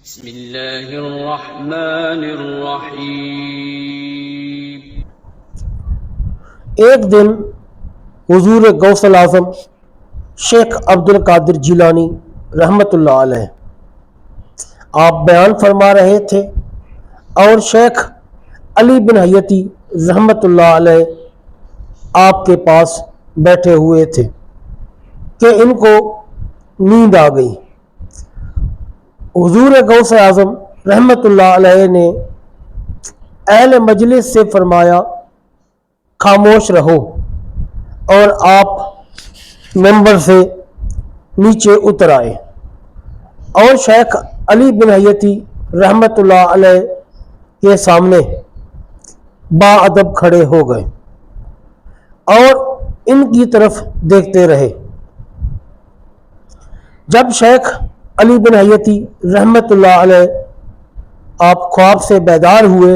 بسم اللہ الرحمن الرحیم۔ ایک دن حضور غوث الاعظم شیخ عبد القادر جیلانی رحمۃ اللہ علیہ آپ بیان فرما رہے تھے اور شیخ علی بن حیتی رحمۃ اللہ علیہ آپ کے پاس بیٹھے ہوئے تھے کہ ان کو نیند آ گئی۔ حضور غوث اعظم رحمۃ اللہ علیہ نے اہل مجلس سے فرمایا خاموش رہو، اور آپ ممبر سے نیچے اتر آئے اور شیخ علی بن حیتی رحمۃ اللہ علیہ کے سامنے باادب کھڑے ہو گئے اور ان کی طرف دیکھتے رہے۔ جب شیخ علی بن حیتی رحمۃ اللہ علیہ آپ خواب سے بیدار ہوئے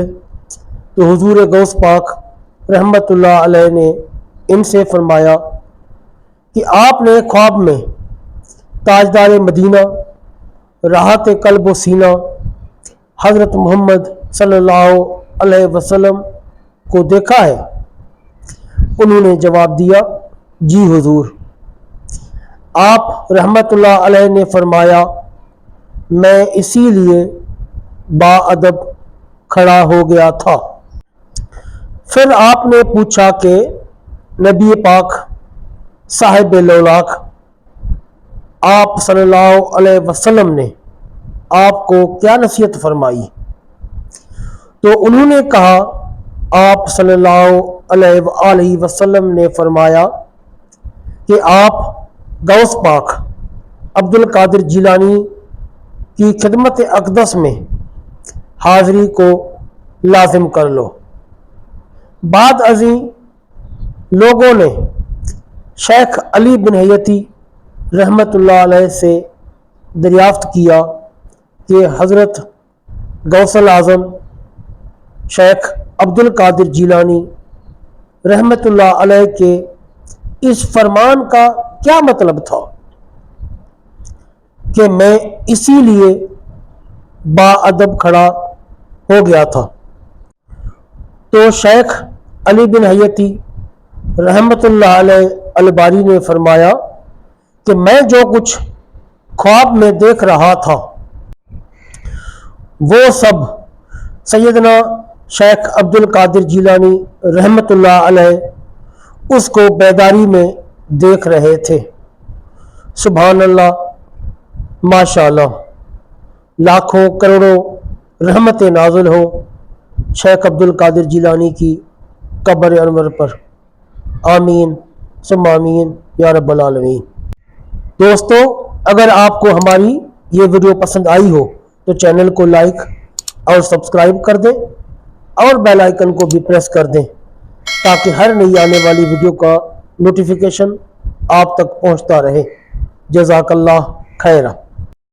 تو حضور غوث پاک رحمۃ اللہ علیہ نے ان سے فرمایا کہ آپ نے خواب میں تاجدار مدینہ راحت قلب و سینہ حضرت محمد صلی اللہ علیہ وسلم کو دیکھا ہے؟ انہوں نے جواب دیا، جی حضور۔ آپ رحمۃ اللہ علیہ نے فرمایا، میں اسی لیے باادب کھڑا ہو گیا تھا۔ پھر آپ نے پوچھا کہ نبی پاک صاحب لولاک آپ صلی اللہ علیہ وسلم نے آپ کو کیا نصیحت فرمائی؟ تو انہوں نے کہا، آپ صلی اللہ علیہ وآلہ وسلم نے فرمایا کہ آپ غوث پاک عبد القادر جیلانی کی خدمت اقدس میں حاضری کو لازم کر لو۔ بعد ازیں لوگوں نے شیخ علی بن حیتی رحمۃ اللہ علیہ سے دریافت کیا کہ حضرت غوث الاعظم شیخ عبد القادر جیلانی رحمۃ اللہ علیہ کے اس فرمان کا کیا مطلب تھا کہ میں اسی لیے باادب کھڑا ہو گیا تھا؟ تو شیخ علی بن حیتی رحمۃ اللہ علیہ الباری نے فرمایا کہ میں جو کچھ خواب میں دیکھ رہا تھا وہ سب سیدنا شیخ عبد القادر جیلانی رحمۃ اللہ علیہ اس کو بیداری میں دیکھ رہے تھے۔ سبحان اللہ، ماشاء اللہ، لاکھوں کروڑوں رحمت نازل ہو شیخ عبد القادر جیلانی کی قبر انور پر، آمین ثم آمین یا رب العالمین۔ دوستو، اگر آپ کو ہماری یہ ویڈیو پسند آئی ہو تو چینل کو لائک اور سبسکرائب کر دیں اور بیل آئیکن کو بھی پریس کر دیں تاکہ ہر نئی آنے والی ویڈیو کا نوٹیفیکیشن آپ تک پہنچتا رہے۔ جزاک اللہ خیرہ۔